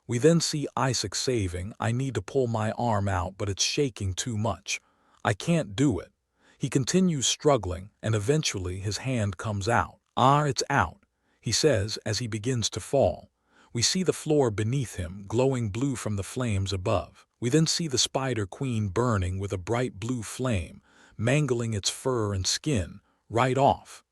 We then see Issac saving, "I need to pull my arm out but it's shaking too much. I can't do it." He continues struggling and eventually his hand comes out. "Ah, it's out," he says as he begins to fall. We see the floor beneath him glowing blue from the flames above. We then see the Spider Queen burning with a bright blue flame, mangling its fur and skin right off.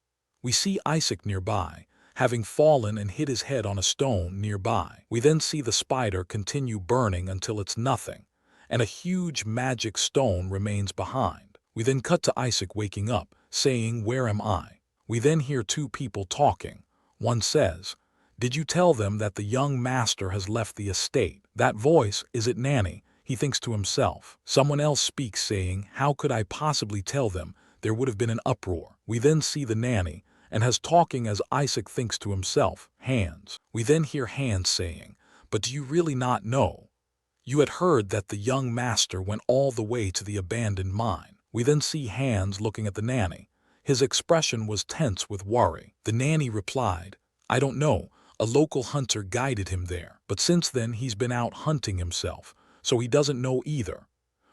We see Issac nearby, having fallen and hit his head on a stone nearby. We then see the spider continue burning until it's nothing, and a huge magic stone remains behind. We then cut to Issac waking up, saying, "Where am I?" We then hear two people talking. One says, "Did you tell them that the young master has left the estate?" That voice, is it Nanny? He thinks to himself. Someone else speaks saying, "How could I possibly tell them? There would have been an uproar." We then see the nanny, and has talking as Issac thinks to himself, "Hans." We then hear Hans saying, "But do you really not know? You had heard that the young master went all the way to the abandoned mine." We then see Hans looking at the nanny. His expression was tense with worry. The nanny replied, "I don't know. A local hunter guided him there, but since then he's been out hunting himself, so he doesn't know either."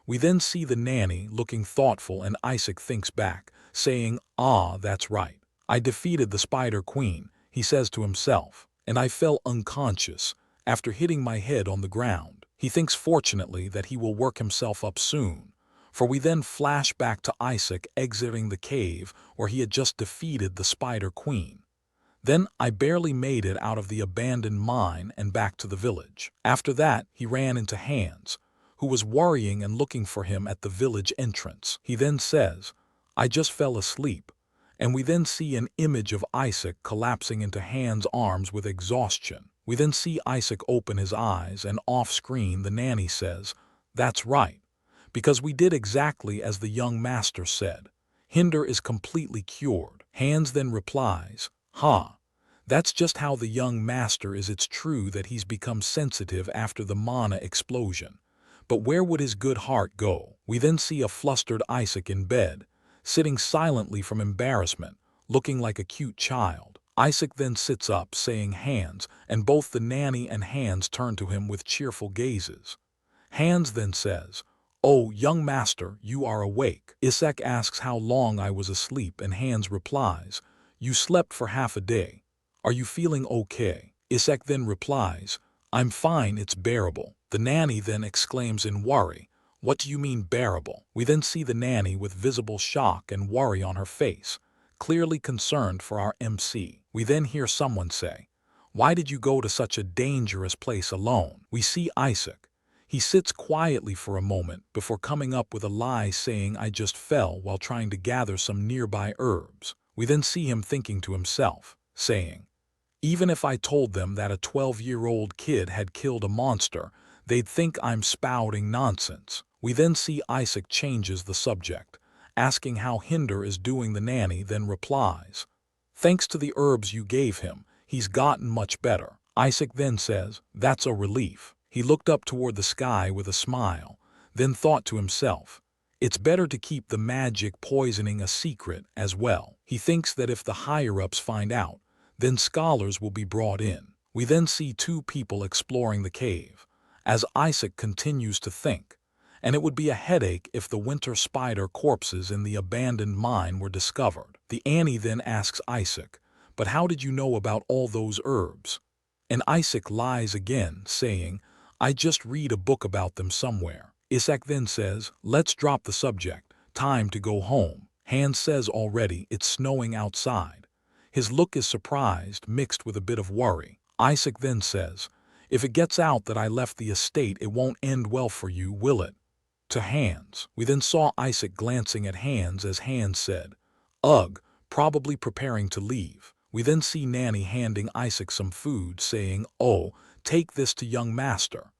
We then see the nanny looking thoughtful and Issac thinks back, saying, "Ah, that's right. I defeated the Spider Queen," he says to himself, "and I fell unconscious after hitting my head on the ground." He thinks fortunately that he will work himself up soon, for we then flash back to Issac exiting the cave where he had just defeated the Spider Queen. Then I barely made it out of the abandoned mine and back to the village. After that, he ran into Hans, who was worrying and looking for him at the village entrance. He then says, "I just fell asleep," and we then see an image of Issac collapsing into Hans' arms with exhaustion. We then see Issac open his eyes and off-screen the nanny says, "That's right, because we did exactly as the young master said. Hinder is completely cured." Hans then replies, "Ha, that's just how the young master is. It's true that he's become sensitive after the mana explosion. But where would his good heart go?" We then see a flustered Issac in bed, sitting silently from embarrassment, looking like a cute child. Issac then sits up, saying, "Hans," and both the nanny and Hans turn to him with cheerful gazes. Hans then says, "Oh, young master, you are awake." Issac asks how long I was asleep, and Hans replies, "You slept for half a day. Are you feeling okay?" Issac then replies, "I'm fine, it's bearable." The nanny then exclaims in worry, "What do you mean bearable?" We then see the nanny with visible shock and worry on her face, clearly concerned for our MC. We then hear someone say, "Why did you go to such a dangerous place alone?" We see Issac. He sits quietly for a moment before coming up with a lie saying, "I just fell while trying to gather some nearby herbs." We then see him thinking to himself, saying, "Even if I told them that a 12-year-old kid had killed a monster, they'd think I'm spouting nonsense." We then see Issac changes the subject, asking how Hinder is doing. The nanny then replies, "Thanks to the herbs you gave him, he's gotten much better." Issac then says, "That's a relief." He looked up toward the sky with a smile, then thought to himself, "It's better to keep the magic poisoning a secret as well." He thinks that if the higher-ups find out, then scholars will be brought in. We then see two people exploring the cave, as Issac continues to think, and it would be a headache if the winter spider corpses in the abandoned mine were discovered. The Annie then asks Issac, "But how did you know about all those herbs?" And Issac lies again, saying, "I just read a book about them somewhere." Issac then says, "Let's drop the subject. Time to go home." Hans says already it's snowing outside. His look is surprised, mixed with a bit of worry. Issac then says, "If it gets out that I left the estate, it won't end well for you, will it?" To Hans. We then saw Issac glancing at Hans as Hans said, "Ugh," probably preparing to leave. We then see Nanny handing Issac some food, saying, "Oh, take this to young master."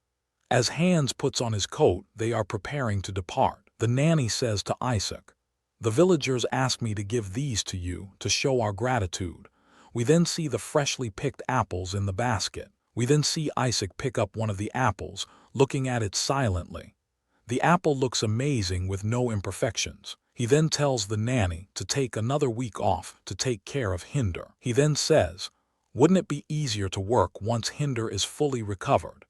As Hans puts on his coat, they are preparing to depart. The nanny says to Issac, "The villagers asked me to give these to you to show our gratitude." We then see the freshly picked apples in the basket. We then see Issac pick up one of the apples, looking at it silently. The apple looks amazing with no imperfections. He then tells the nanny to take another week off to take care of Hinder. He then says, "Wouldn't it be easier to work once Hinder is fully recovered?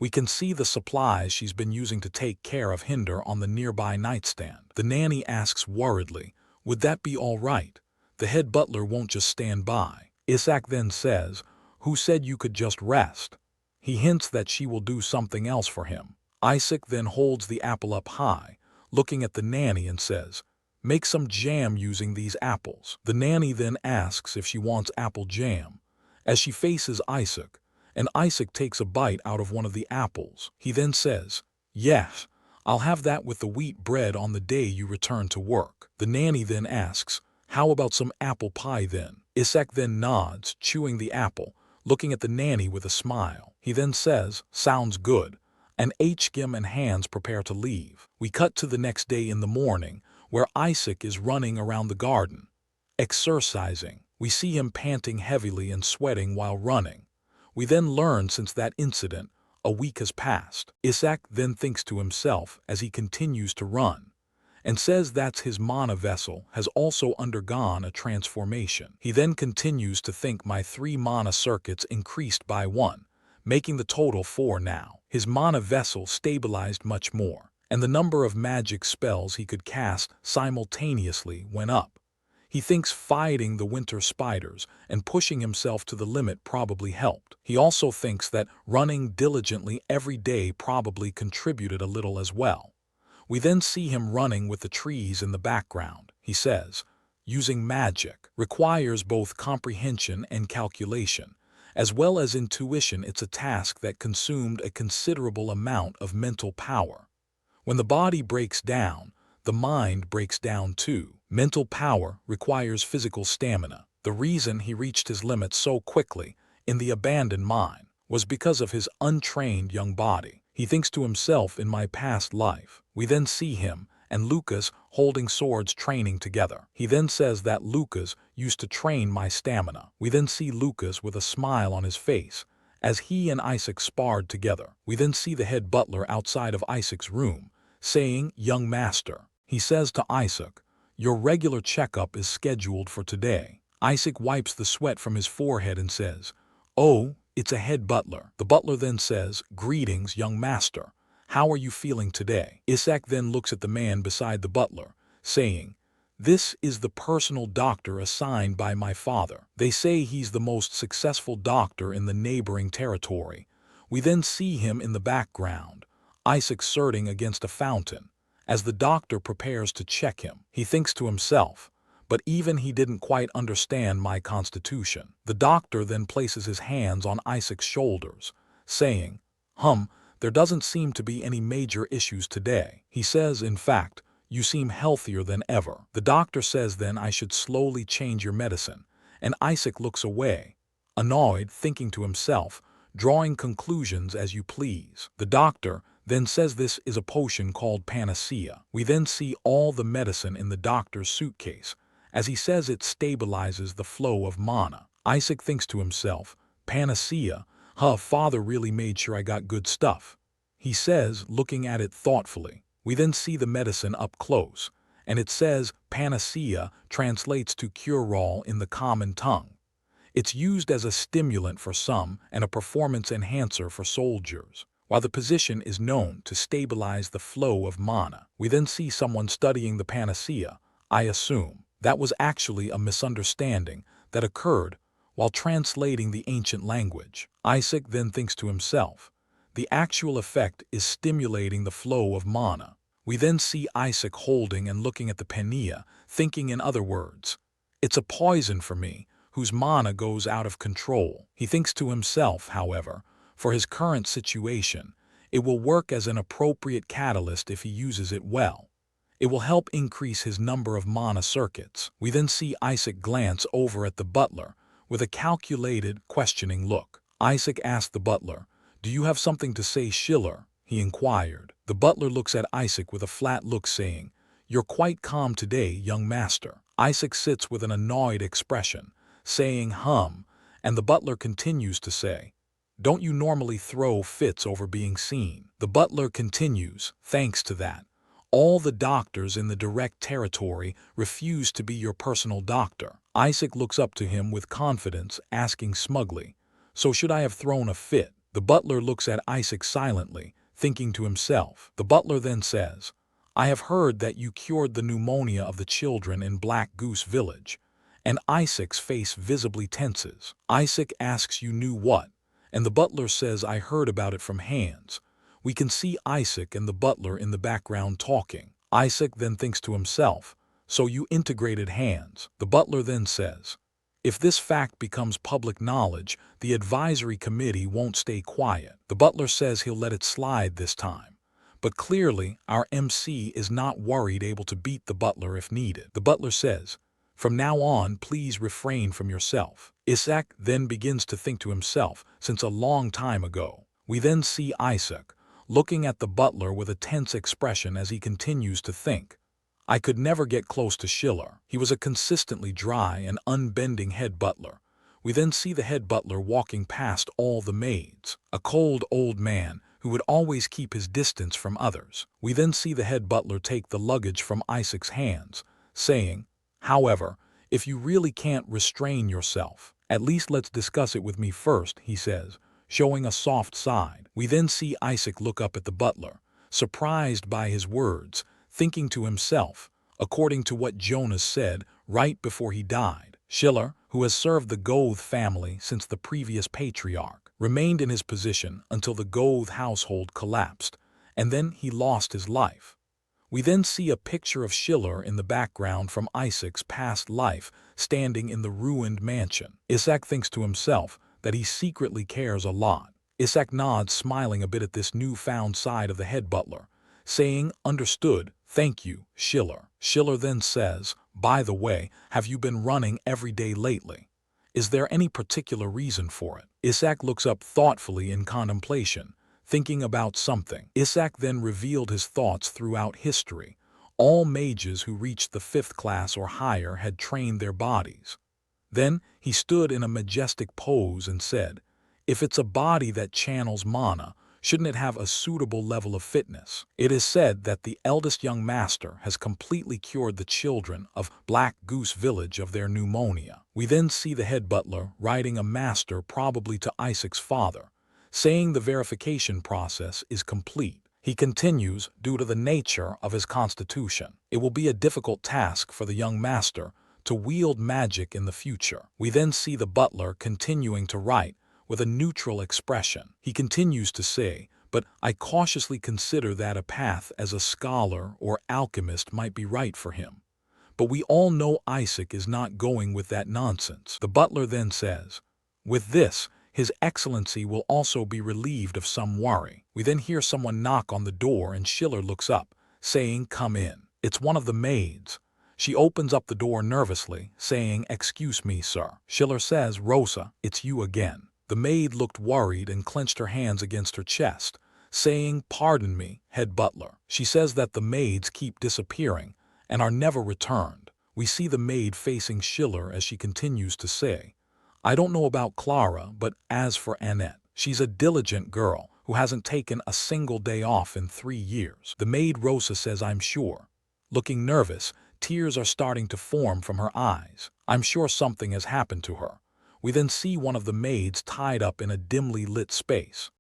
We can see the supplies she's been using to take care of Hinder on the nearby nightstand. The nanny asks worriedly, "Would that be all right? The head butler won't just stand by." Issac then says, "Who said you could just rest?" He hints that she will do something else for him. Issac then holds the apple up high, looking at the nanny and says, "Make some jam using these apples." The nanny then asks if she wants apple jam, as she faces Issac, and Issac takes a bite out of one of the apples. He then says, "Yes, I'll have that with the wheat bread on the day you return to work." The nanny then asks, "How about some apple pie then?" Issac then nods, chewing the apple, looking at the nanny with a smile. He then says, "Sounds good," and Hgim and Hans prepare to leave. We cut to the next day in the morning, where Issac is running around the garden, exercising. We see him panting heavily and sweating while running. We then learn since that incident, a week has passed. Issac then thinks to himself as he continues to run, and says that his mana vessel has also undergone a transformation. He then continues to think my 3 mana circuits increased by 1, making the total 4 now. His mana vessel stabilized much more, and the number of magic spells he could cast simultaneously went up. He thinks fighting the winter spiders and pushing himself to the limit probably helped. He also thinks that running diligently every day probably contributed a little as well. We then see him running with the trees in the background. He says, "Using magic requires both comprehension and calculation, as well as intuition. It's a task that consumed a considerable amount of mental power. When the body breaks down, the mind breaks down too. Mental power requires physical stamina. The reason he reached his limit so quickly in the abandoned mine was because of his untrained young body. He thinks to himself, in my past life." We then see him and Lucas holding swords training together. He then says that Lucas used to train my stamina. We then see Lucas with a smile on his face as he and Issac sparred together. We then see the head butler outside of Issac's room, saying, "Young master." He says to Issac, "Your regular checkup is scheduled for today." Issac wipes the sweat from his forehead and says, "Oh, it's a head butler." The butler then says, "Greetings, young master. How are you feeling today?" Issac then looks at the man beside the butler, saying, "This is the personal doctor assigned by my father. They say he's the most successful doctor in the neighboring territory." We then see him in the background, Issac surting against a fountain, as the doctor prepares to check him. He thinks to himself, "But even he didn't quite understand my constitution." The doctor then places his hands on Issac's shoulders, saying, "There doesn't seem to be any major issues today." He says, "In fact, you seem healthier than ever." The doctor says then I should slowly change your medicine, and Issac looks away, annoyed, thinking to himself, "Drawing conclusions as you please." The doctor then says this is a potion called Panacea. We then see all the medicine in the doctor's suitcase, as he says it stabilizes the flow of mana. Issac thinks to himself, "Panacea? Father really made sure I got good stuff," he says, looking at it thoughtfully. We then see the medicine up close, and it says Panacea translates to cure-all in the common tongue. It's used as a stimulant for some and a performance enhancer for soldiers, while the position is known to stabilize the flow of mana. We then see someone studying the Panacea. I assume that was actually a misunderstanding that occurred while translating the ancient language. Issac then thinks to himself, the actual effect is stimulating the flow of mana. We then see Issac holding and looking at the Panacea, thinking in other words, "It's a poison for me, whose mana goes out of control." He thinks to himself, however, for his current situation, it will work as an appropriate catalyst if he uses it well. It will help increase his number of mana circuits. We then see Issac glance over at the butler with a calculated, questioning look. Issac asked the butler, "Do you have something to say, Schiller?" he inquired. The butler looks at Issac with a flat look, saying, "You're quite calm today, young master." Issac sits with an annoyed expression, saying, and the butler continues to say, "Don't you normally throw fits over being seen?" The butler continues, "Thanks to that, all the doctors in the direct territory refuse to be your personal doctor." Issac looks up to him with confidence, asking smugly, "So should I have thrown a fit?" The butler looks at Issac silently, thinking to himself. The butler then says, I have heard that you cured the pneumonia of the children in Black Goose Village. And Issac's face visibly tenses. Issac asks you knew what, and the butler says I heard about it from Hans. We can see Issac and the butler in the background talking. Issac then thinks to himself, so you integrated Hans. The butler then says, if this fact becomes public knowledge, the advisory committee won't stay quiet. The butler says he'll let it slide this time. But clearly, our MC is not worried, able to beat the butler if needed. The butler says, from now on, please refrain from yourself. Issac then begins to think to himself, since a long time ago. We then see Issac, looking at the butler with a tense expression as he continues to think. I could never get close to Schiller. He was a consistently dry and unbending head butler. We then see the head butler walking past all the maids, a cold old man who would always keep his distance from others. We then see the head butler take the luggage from Issac's hands, saying, however, if you really can't restrain yourself, at least let's discuss it with me first, he says, showing a soft side. We then see Issac look up at the butler, surprised by his words, thinking to himself, according to what Jonas said right before he died, Schiller, who has served the Goethe family since the previous patriarch, remained in his position until the Goethe household collapsed, and then he lost his life. We then see a picture of Schiller in the background from Issac's past life, standing in the ruined mansion. Issac thinks to himself that he secretly cares a lot. Issac nods, smiling a bit at this newfound side of the head butler, saying, understood, thank you, Schiller. Schiller then says, by the way, have you been running every day lately? Is there any particular reason for it? Issac looks up thoughtfully in contemplation, thinking about something. Issac then revealed his thoughts throughout history. All mages who reached the 5th class or higher had trained their bodies. Then he stood in a majestic pose and said, if it's a body that channels mana, shouldn't it have a suitable level of fitness? It is said that the eldest young master has completely cured the children of Black Goose Village of their pneumonia. We then see the head butler writing a master probably to Issac's father, saying the verification process is complete. He continues, due to the nature of his constitution, it will be a difficult task for the young master to wield magic in the future. We then see the butler continuing to write, with a neutral expression. He continues to say, but I cautiously consider that a path as a scholar or alchemist might be right for him. But we all know Issac is not going with that nonsense. The butler then says, with this, His Excellency will also be relieved of some worry. We then hear someone knock on the door and Schiller looks up, saying, come in. It's one of the maids. She opens up the door nervously, saying, excuse me, sir. Schiller says, Rosa, it's you again. The maid looked worried and clenched her hands against her chest, saying, pardon me, head butler. She says that the maids keep disappearing and are never returned. We see the maid facing Schiller as she continues to say, I don't know about Clara, but as for Annette, she's a diligent girl who hasn't taken a single day off in 3 years. The maid Rosa says, I'm sure. Looking nervous, tears are starting to form from her eyes. I'm sure something has happened to her. We then see one of the maids tied up in a dimly lit space.